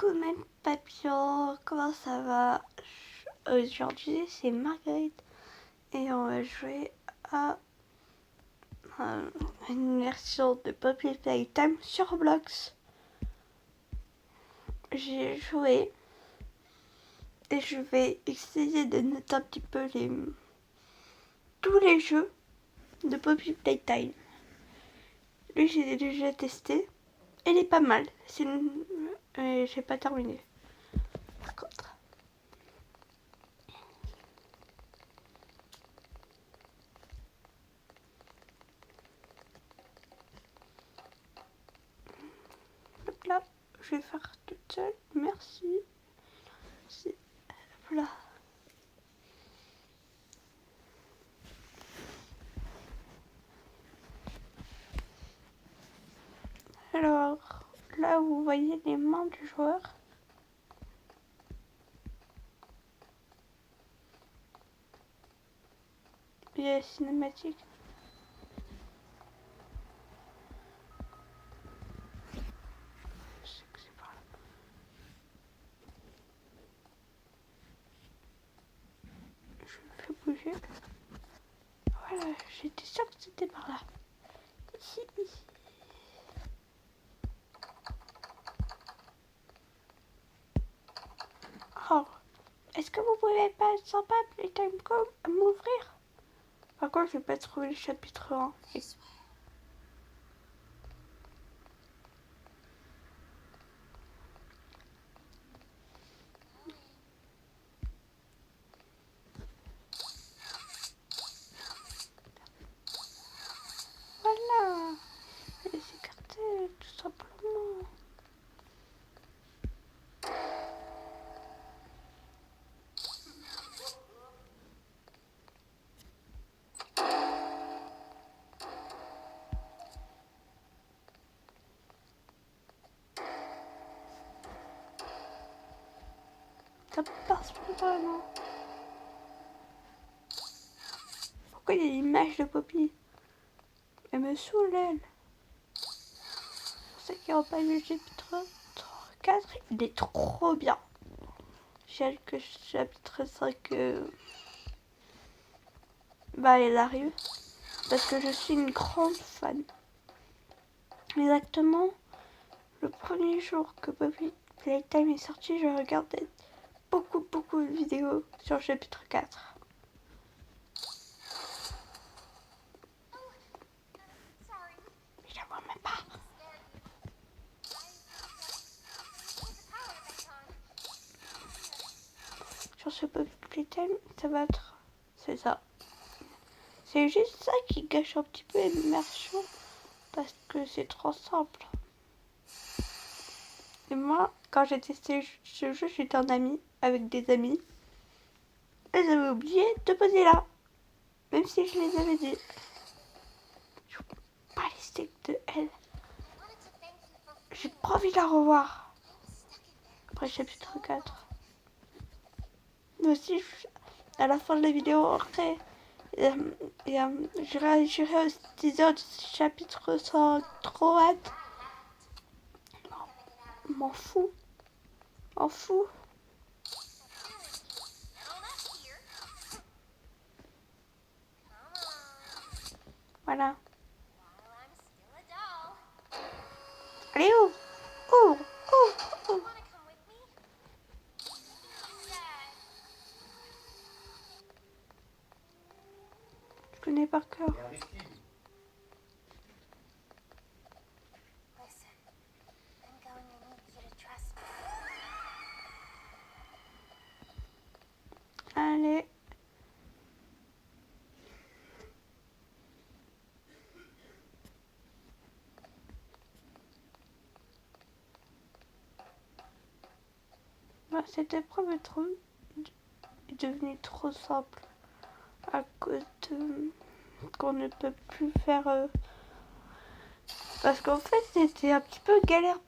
Coucou mes papillons, comment ça va? Aujourd'hui c'est Marguerite et on va jouer à une version de Poppy Playtime sur Roblox. J'ai joué et je vais essayer de noter un petit peu tous les jeux de Poppy Playtime. Lui j'ai déjà testé, il est pas mal, j'ai pas terminé par contre. Hop là, je vais faire toute seule, merci. Voilà. Alors, là vous voyez les mains du joueur. Il y a la cinématique. Je sais que c'est par là. Je me fais bouger. Voilà, j'étais sûre que c'était par là. Ici. Oh, est-ce que vous pouvez pas être sympa, Playtime.com, à m'ouvrir? Par contre, je vais pas trouver le chapitre 1. Voilà. Et les écarter, tout simplement. Ça passe pas vraiment. Pourquoi il y a l'image de Poppy? Elle me saoule, elle. C'est pour ça qu'il n'y aura pas le chapitre 4. Il est trop bien. J'ai hâte que le chapitre 5 il arrive. Parce que je suis une grande fan. Exactement, le premier jour que Poppy Playtime est sorti, je regardais beaucoup de vidéos sur le chapitre 4. Mais je la vois même pas. Sur ce Poppy Playtime, ça va être... C'est ça. C'est juste ça qui gâche un petit peu l'immersion. Parce que c'est trop simple. Et moi, quand j'ai testé ce jeu, j'étais en ami avec des amis. Et j'avais oublié de poser là. Même si je les avais dit. Je veux pas les steaks de elle. J'ai pas envie de la revoir. Après chapitre 4. Mais aussi, à la fin de la vidéo, après, je réagirai au teaser du chapitre 5. Trop hâte. M'en fous. M'en fous. Voilà. Allez, ouvre. Ouvre. Ouvre. Ouvre. Je connais par cœur. Allez. Cette épreuve est devenue trop simple à cause de qu'on ne peut plus faire parce qu'en fait c'était un petit peu galère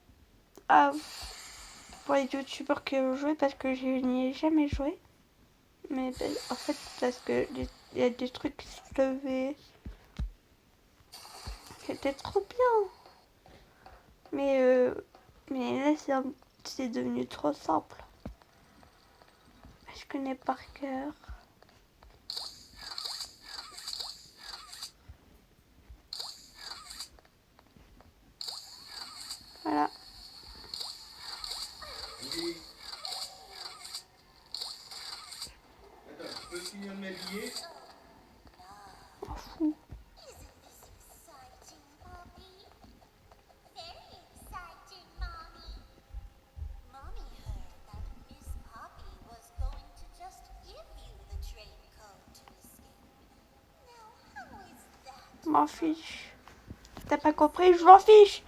pour les youtubeurs qui ont joué parce que je n'y ai jamais joué, mais en fait parce que il y a des trucs qui se levaient, c'était trop bien, mais là c'est c'est devenu trop simple. Je connais par cœur. Voilà. Oui. Attends, je peux finir de m'habiller? M'en fous. Je m'en fiche. T'as pas compris, je m'en fiche.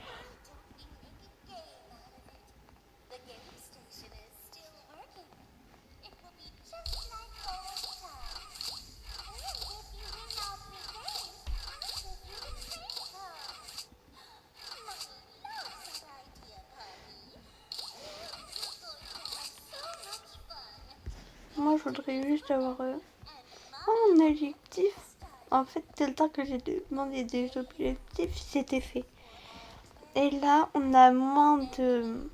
Moi, je voudrais juste avoir un objectif. En fait, dès le temps que j'ai demandé des objectifs, c'était fait. Et là, on a moins de...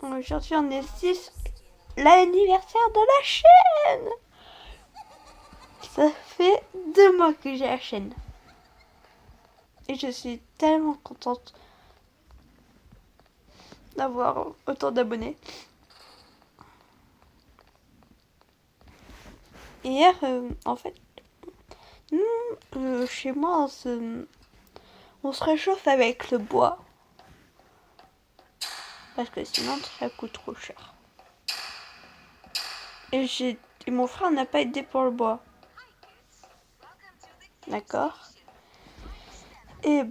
Aujourd'hui, on est 6. L'anniversaire de la chaîne. Ça fait 2 mois que j'ai la chaîne. Et je suis tellement contente d'avoir autant d'abonnés. Hier, en fait, nous, chez moi, on se réchauffe avec le bois. Parce que sinon, ça coûte trop cher. Et mon frère n'a pas aidé pour le bois. D'accord. Et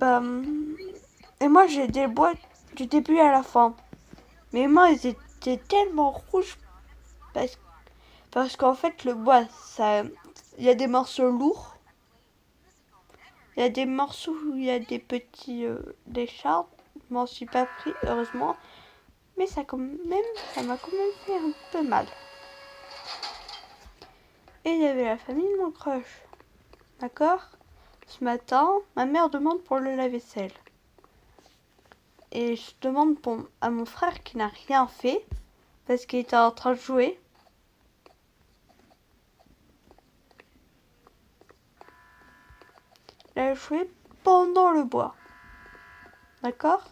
et moi, j'ai aidé le bois du début à la fin. Mes mains, elles étaient tellement rouges parce qu'en fait, le bois, ça, il y a des morceaux lourds. Il y a des morceaux où il y a des petits décharges. Je m'en suis pas pris, heureusement. Mais ça m'a quand même fait un peu mal. Et il y avait la famille de mon crush. D'accord? Ce matin, ma mère demande pour le lave-vaisselle. Et je demande à mon frère qui n'a rien fait. Parce qu'il était en train de jouer. Il a joué pendant le bois. D'accord?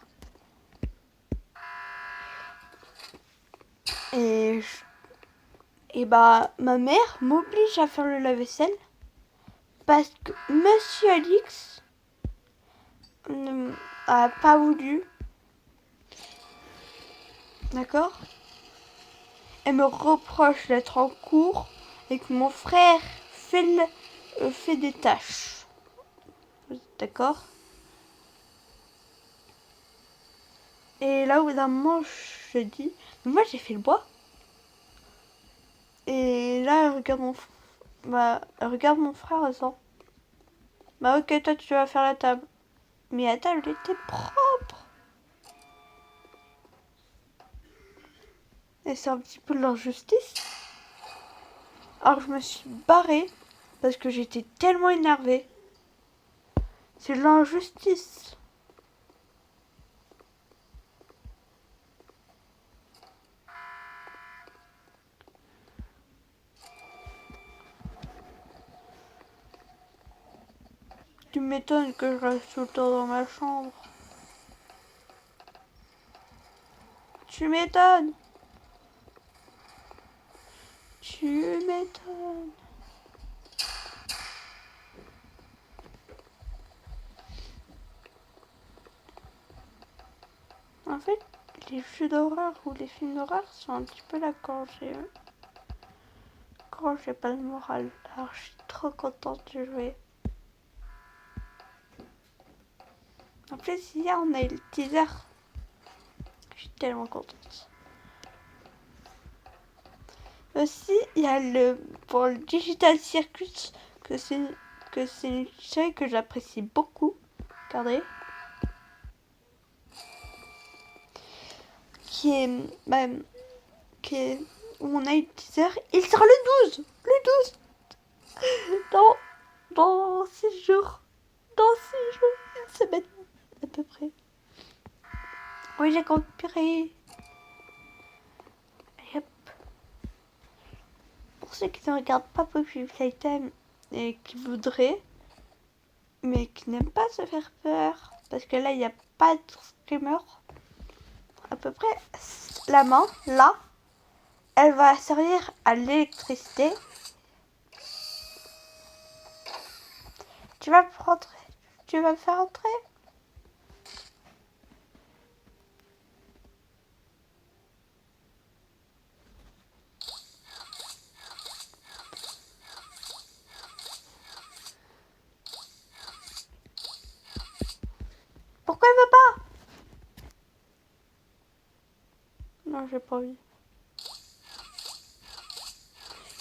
Et ma mère m'oblige à faire le lave-vaisselle. Parce que Monsieur Alix a pas voulu. D'accord? Elle me reproche d'être en cours et que mon frère fait des tâches. D'accord? Et là, au bout d'un moment, je dis, mais moi j'ai fait le bois. Et là, elle regarde mon frère en disant, bah ok, toi tu vas faire la table. Mais la table était propre. Et c'est un petit peu de l'injustice. Alors je me suis barrée parce que j'étais tellement énervée. C'est de l'injustice. Tu m'étonnes que je reste tout le temps dans ma chambre. Tu m'étonnes. Tu m'étonnes. En fait, les jeux d'horreur ou les films d'horreur sont un petit peu là quand j'ai pas le moral. Alors je suis trop contente de jouer. En plus, hier on a eu le teaser. Je suis tellement contente. Aussi, il y a pour le Digital Circus que c'est une série que j'apprécie beaucoup. Regardez. Qui est, où on a eu le teaser. Il sort le 12. Le 12. Dans 6 jours. Dans 6 jours. Une semaine à peu près. Oui, j'ai compris. ceux qui ne regardent pas Poppy Playtime et qui voudraient, mais qui n'aiment pas se faire peur, parce que là, il n'y a pas de screamer. À peu près, la main, là, elle va servir à l'électricité. Tu vas prendre, tu vas me faire entrer. Pourquoi elle veut pas? Non, j'ai pas envie.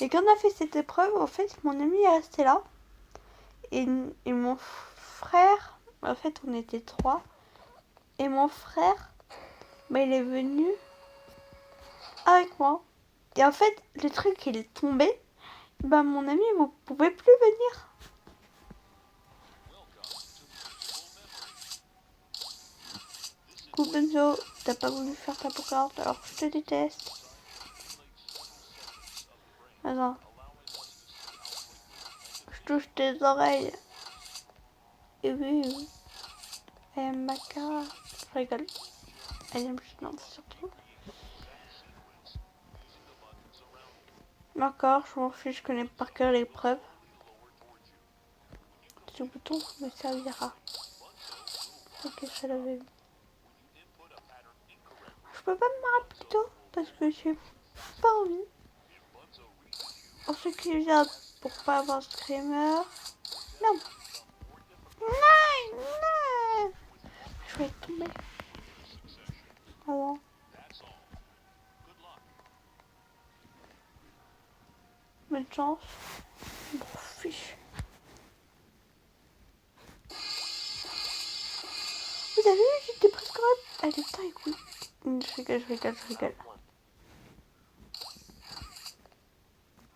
Et quand on a fait cette épreuve, en fait, mon ami est resté là. Et mon frère, en fait, on était 3. Et mon frère, bah, il est venu avec moi. Et en fait, le truc, il est tombé. Bah, mon ami, vous pouvez plus venir. Coucou Benzo, t'as pas voulu faire ta pocarte, alors je te déteste. Attends. Je touche tes oreilles. Et oui, oui. Elle aime ma carte. Je rigole. Elle aime justement surtout. D'accord, je m'en fiche, je connais par cœur l'épreuve. Ce bouton me servira. Ok, je l'avais vu. Je peux pas me marrer plus tôt parce que j'ai pas envie. Pour ceux qui regardent pour pas avoir screamer. Non. Non, non. Je vais tomber. Avant. Bonne chance. Bon, fiche. Vous avez vu, j'étais presque rapide. Allez, putain, écoute. Je rigole, je rigole, je rigole.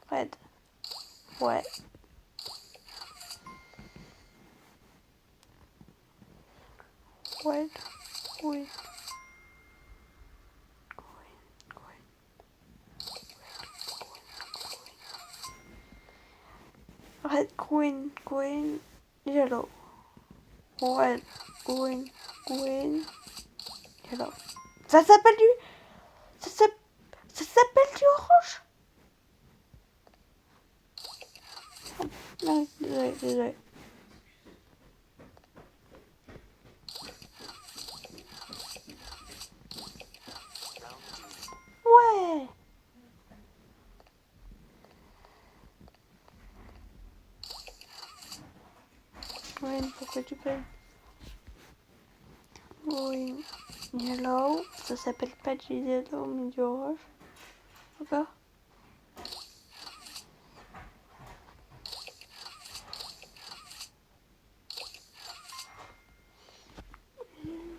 Fred. Ouais. Fred. Oui. Red, green, green, yellow. Red, green, green, yellow. Ça s'appelle du... Ça s'appelle du orange. Non, désolé, désolé. Ouais. Green, pourquoi tu peux? Green, yellow. Ça s'appelle pas du yellow, mais du orange. D'accord.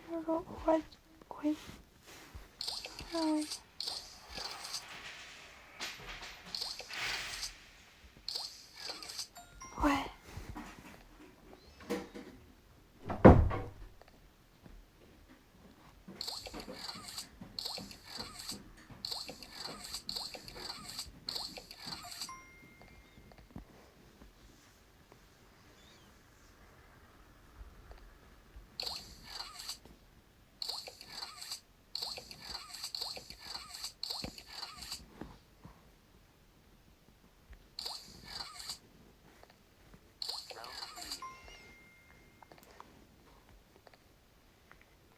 Yellow, red, green. Ouais. Ouais.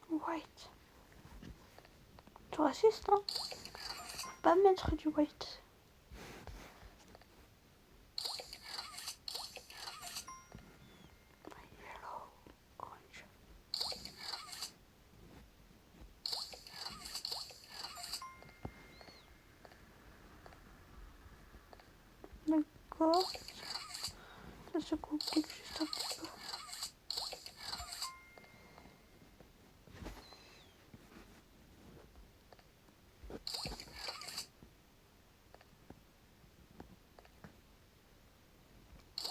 White. Tu racistes, hein? Faut pas mettre du white. Yellow, orange. D'accord. Ça se complique juste un petit peu.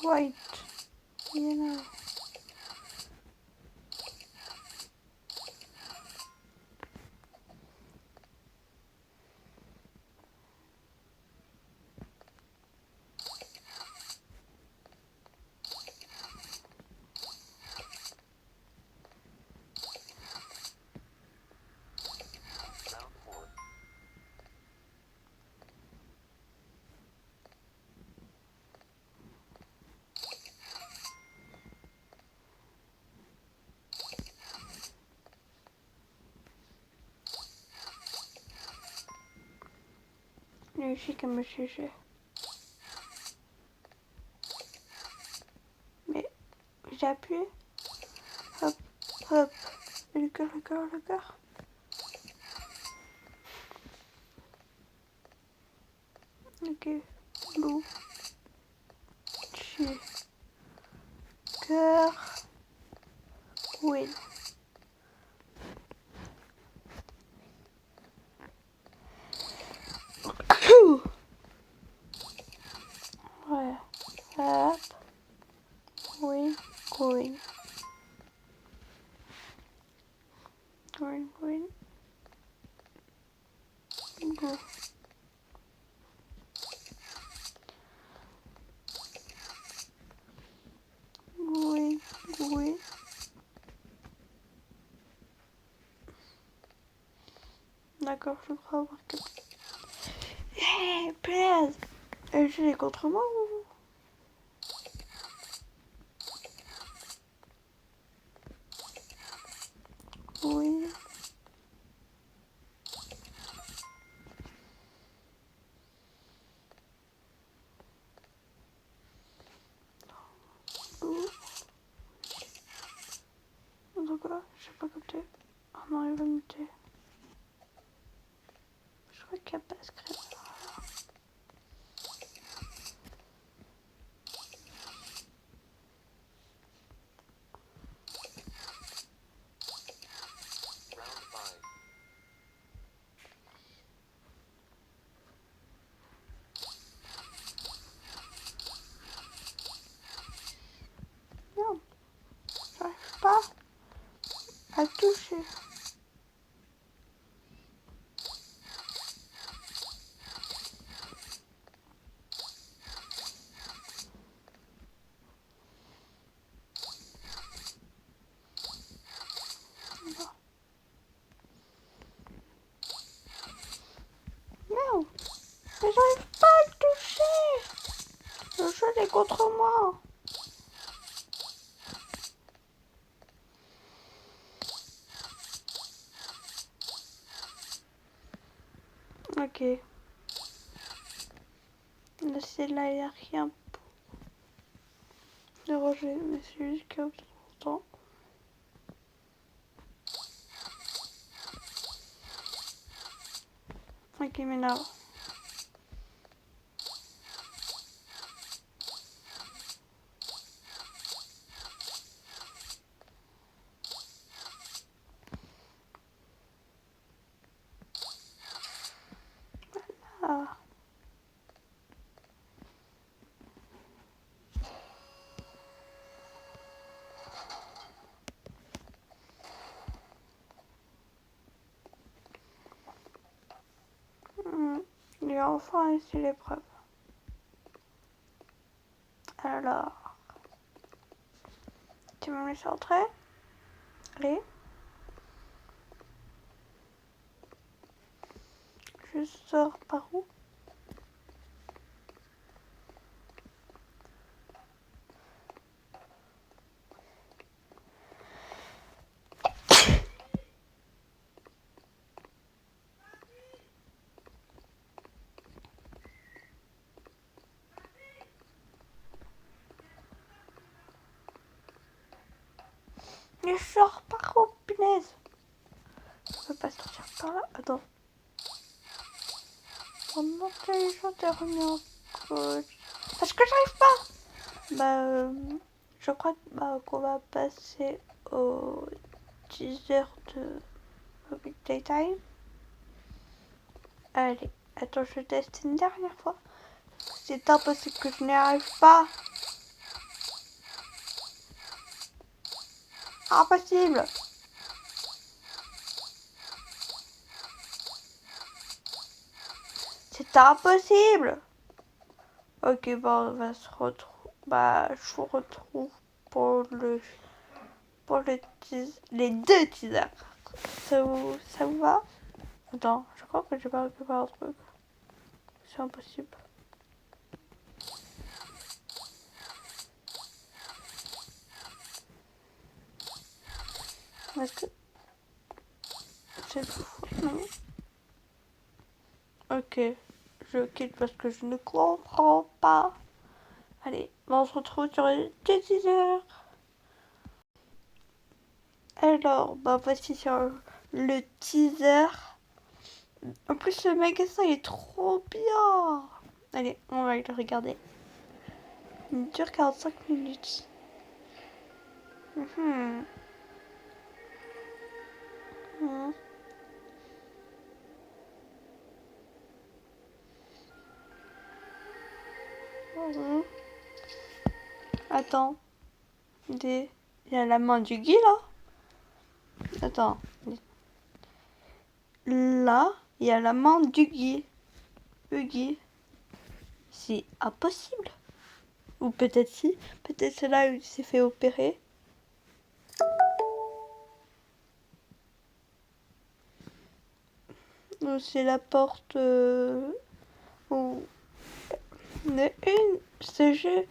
White. Yellow. ici comme GG. Mais j'ai appuyé. Hop, hop. Et le cœur, le cœur, le cœur. Ok. Loup. Chi. Cœur. Oui. Ouais. Hop. Oui. Going. Going, going. Go. Going, going. D'accord, je crois avoir que... Hé, plaise. Je l'ai contre moi ou... Oui. D'accord, je sais pas capté. Oh non, il va muter. Je crois qu'il n'y a pas de script. Non, j'arrive pas à toucher. Non, mais j'arrive pas à le toucher. Le jeu est contre moi. Ok. Là, c'est là, il n'y a rien pour déroger, mais c'est juste qu'il y a longtemps. Ok, mais là. Ah. Et enfin, ici l'épreuve. Alors, tu me laisses entrer? Allez. Je sors par où? Je sors par où, punaise? Je peux pas sortir par là. Attends. Mon intelligence est remis en cause. Parce que j'arrive pas. Je crois qu'on va passer aux 10 heures de Public Daytime. Allez, attends, je teste une dernière fois. C'est impossible que je n'y arrive pas. Impossible. C'est impossible. Ok, bon, on va se retrouver. Je vous retrouve pour les deux teasers. Ça vous va? Attends, je crois que j'ai pas récupéré un truc. C'est impossible. Est-ce que c'est fou? Non. Ok, je quitte parce que je ne comprends pas. Allez, on se retrouve sur le teaser. Alors, voici sur le teaser. En plus, le magasin est trop bien. Allez, on va le regarder. Il dure 45 minutes. Mhm. Mhm. Mhm. Attends. Il y a la main du Guy là. Attends. Là, il y a la main du Guy. Le Guy. C'est impossible. Ou peut-être si. Peut-être c'est là où il s'est fait opérer. Ou c'est la porte où ce jeu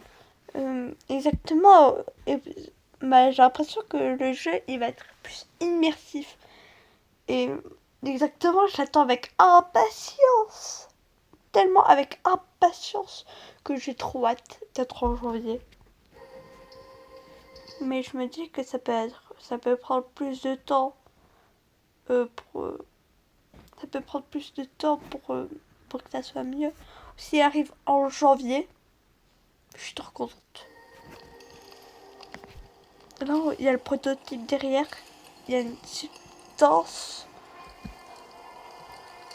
exactement. J'ai l'impression que le jeu il va être plus immersif. Et exactement, j'attends avec impatience. Tellement avec impatience que j'ai trop hâte d'être en janvier. Mais je me dis que ça peut prendre plus de temps. Ça peut prendre plus de temps pour que ça soit mieux. S'il arrive en janvier, je suis trop contente. Là, il y a le prototype derrière. Il y a une substance.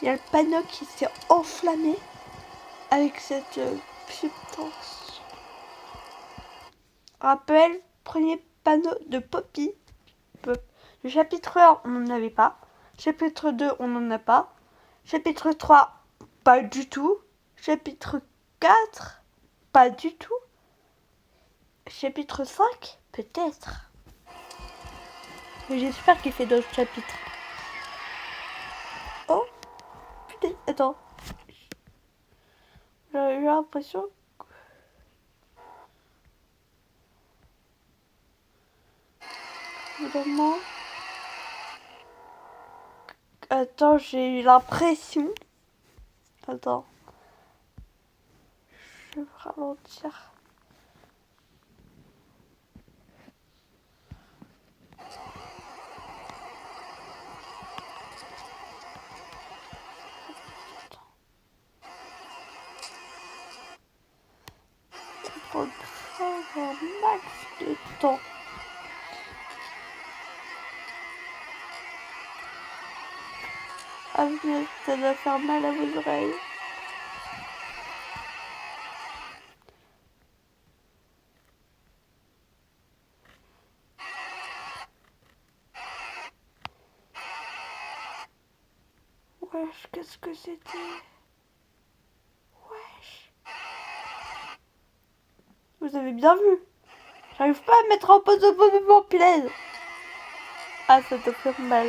Il y a le panneau qui s'est enflammé avec cette substance. Rappel, premier panneau de Poppy. Le chapitre 1, on n'en avait pas. Chapitre 2, on n'en a pas. Chapitre 3, pas du tout. Chapitre 4, pas du tout. Chapitre 5, peut-être. Mais j'espère qu'il fait d'autres chapitres. Oh, putain, attends. J'ai eu l'impression que... Évidemment... Attends, j'ai eu l'impression... Attends. Je vais ralentir. Pour prendre un max de temps. Ah mais ça doit faire mal à vos oreilles. Wesh, qu'est-ce que c'était? Wesh. Vous avez bien vu. J'arrive pas à mettre en pause au bon moment, plaise. Ah, ça doit faire mal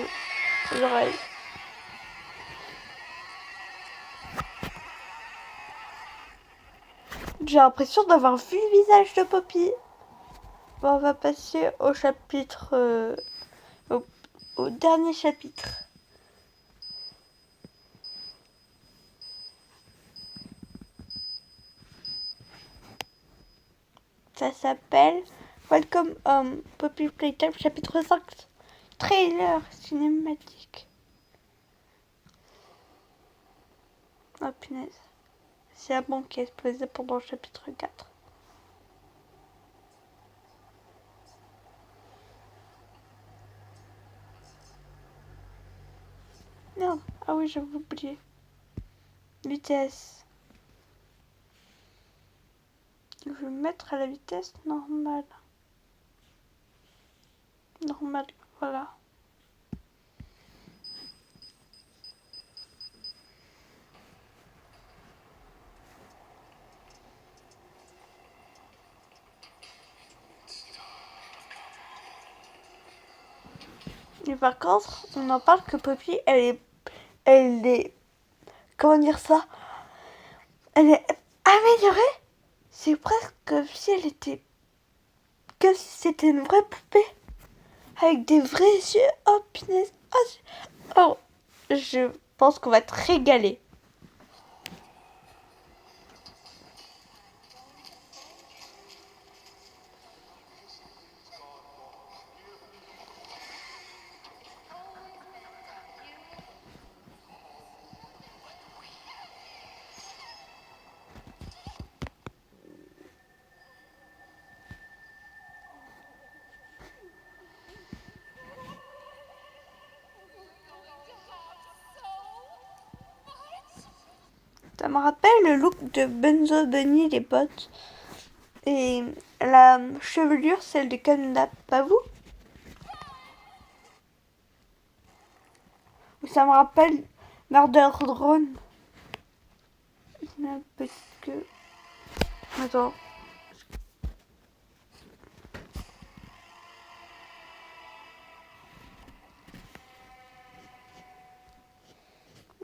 aux oreilles. J'ai l'impression d'avoir vu le visage de Poppy. Bon, on va passer au chapitre... au dernier chapitre. Ça s'appelle Welcome Home, Poppy Playtime, chapitre 5. Trailer cinématique. Oh punaise. C'est la bombe qui a explosé pendant le chapitre 4. Merde. Ah oui, j'avais oublié. Vitesse. Je vais mettre à la vitesse normale. Normale, voilà. Et par contre, on en parle que Poppy, elle est, comment dire ça? Elle est améliorée. C'est presque comme si elle était, comme si c'était une vraie poupée. Avec des vrais yeux. Oh, punaise. Oh, je pense qu'on va te régaler. Ça me rappelle le look de Bunzo Bunny, les bottes. Et la chevelure, celle de Canada, pas vous? Ça me rappelle Murder Drone. La petite queue. Attends.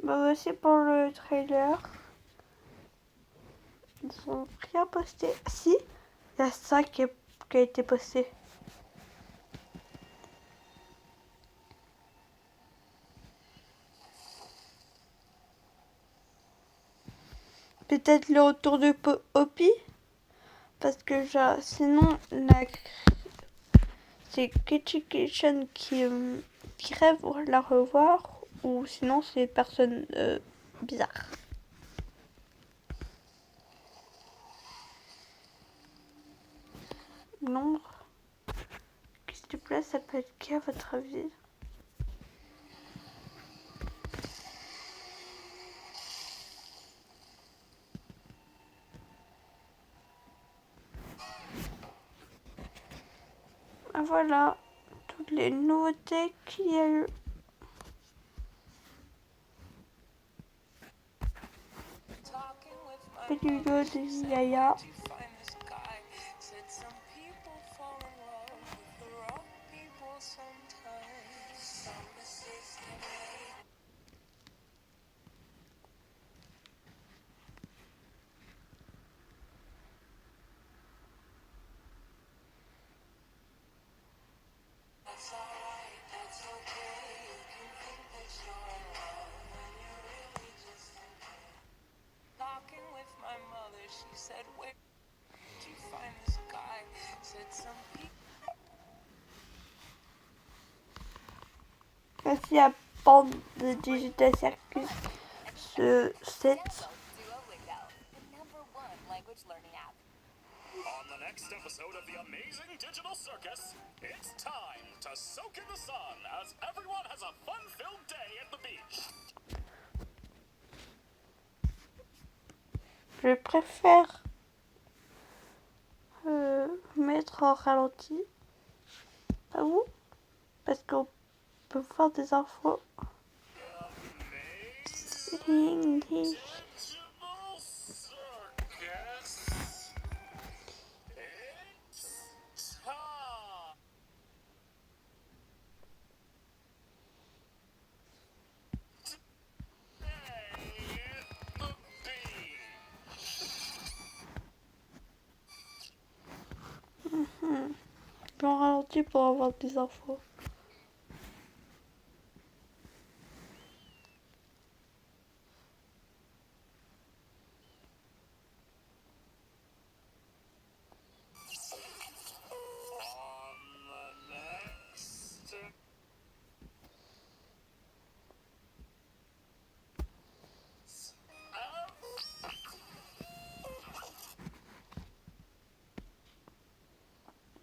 Bah voici pour le trailer. Ils ont rien posté. Si, il y a ça qui a été posté. Peut-être le retour de Hoppy. Parce que genre, sinon, c'est Kitchen qui rêve de la revoir. Ou sinon, c'est une personne bizarre. L'ombre. S'il te plaît, ça peut être qui à votre avis? Ah, voilà toutes les nouveautés qu'il y a eu. Petite vidéo de Yaya. Merci à Bande de Digital Circus ce 7. On the next episode of the amazing digital circus, it's time to soak in the sun as everyone has a fun-filled day at the beach. Je préfère mettre en ralenti. Pas vous? Parce qu'on peut voir des infos. Amazing digital circus. It's time. Je vais en ralenti pour avoir des infos.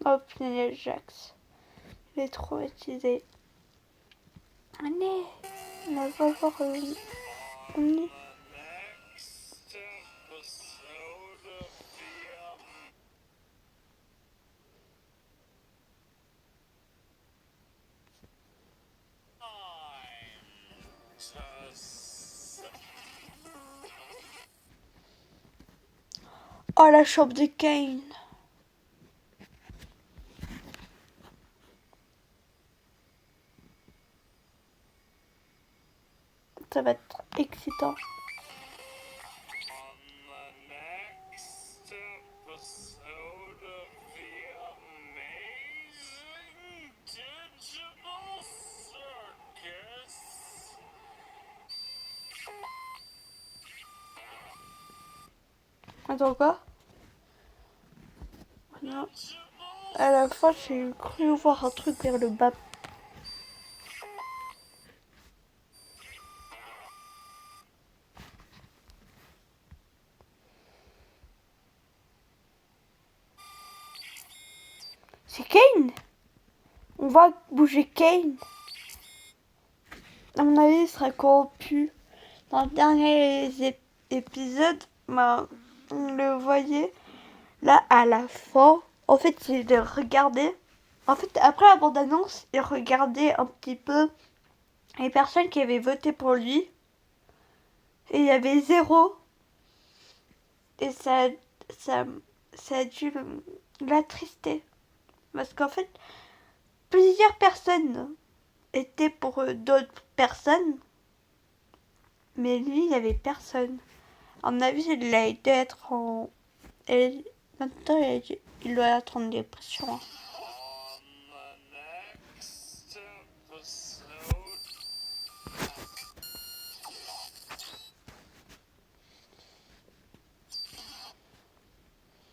Hop, Daniel Jax. Il est trop utilisé. Allez, on va voir. On est. Oh, la chambre de Kane. Ça va être excitant. Attends quoi? Non. À la fin, j'ai cru voir un truc vers le bas. C'est Kane? On va bouger Kane. À mon avis, il sera corrompu dans le dernier épisode, ben, on le voyait là à la fin. En fait, il regardait. En fait, après la bande-annonce, il regardait un petit peu les personnes qui avaient voté pour lui. Et il y avait 0. Et ça, ça a dû l'attrister. Parce qu'en fait, plusieurs personnes étaient pour d'autres personnes. Mais lui, il n'y avait personne. À mon avis, il a été être en... Et maintenant, il doit être en dépression. On the next episode.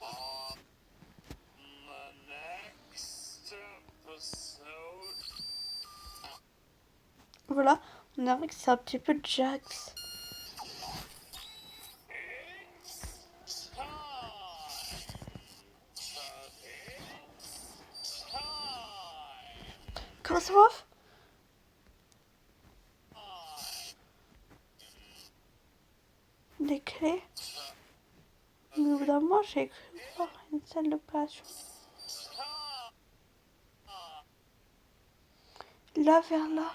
On the next episode. Voilà, on dirait que c'est un petit peu Jax. It's time. It's time. Comment ça va? Des clés. Mais au bout d'un moment, j'ai cru voir une salle d'opération. Là, vers là.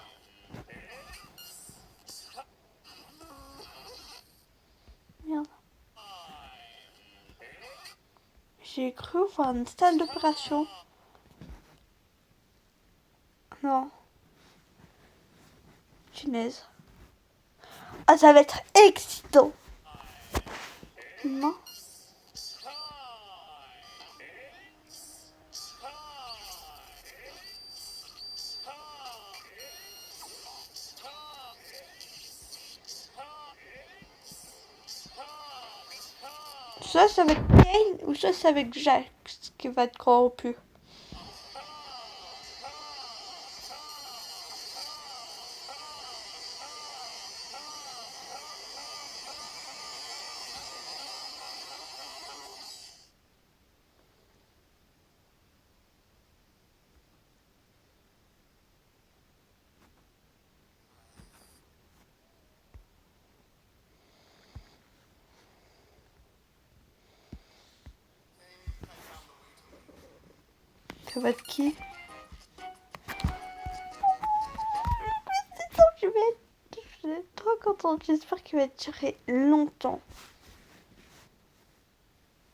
Merde. J'ai cru voir une salle d'opération. Non. Punaise. Ah, ça va être excitant. Non. Soit c'est avec Kane ou soit c'est avec Jax qui va être corrompu. Ça va être qui? Je vais être trop contente. J'espère qu'il va durer longtemps.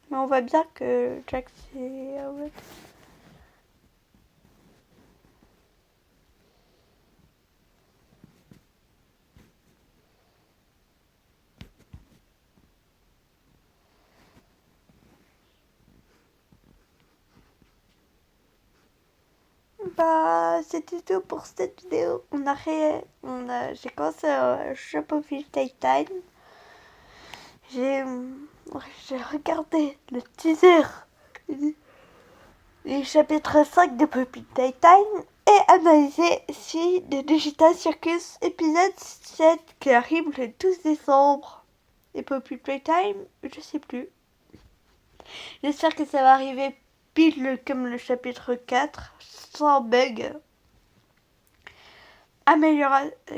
Mais on voit bien que Jax est... Bah, c'était tout pour cette vidéo. J'ai commencé à Shopofil Time. J'ai regardé le teaser du chapitre 5 de Poppy Playtime et analysé celui de Digital Circus épisode 7 qui arrive le 12 décembre. Et Poppy Playtime, je sais plus. J'espère que ça va arriver pile comme le chapitre 4, sans bug.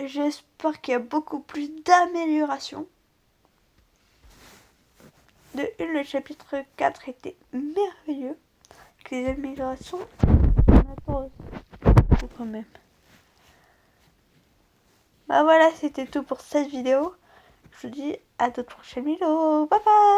J'espère qu'il y a beaucoup plus d'améliorations. De une, le chapitre 4 était merveilleux. Avec les améliorations, on attend aussi quand même. Bah voilà, c'était tout pour cette vidéo. Je vous dis à toute prochaine vidéo. Bye bye!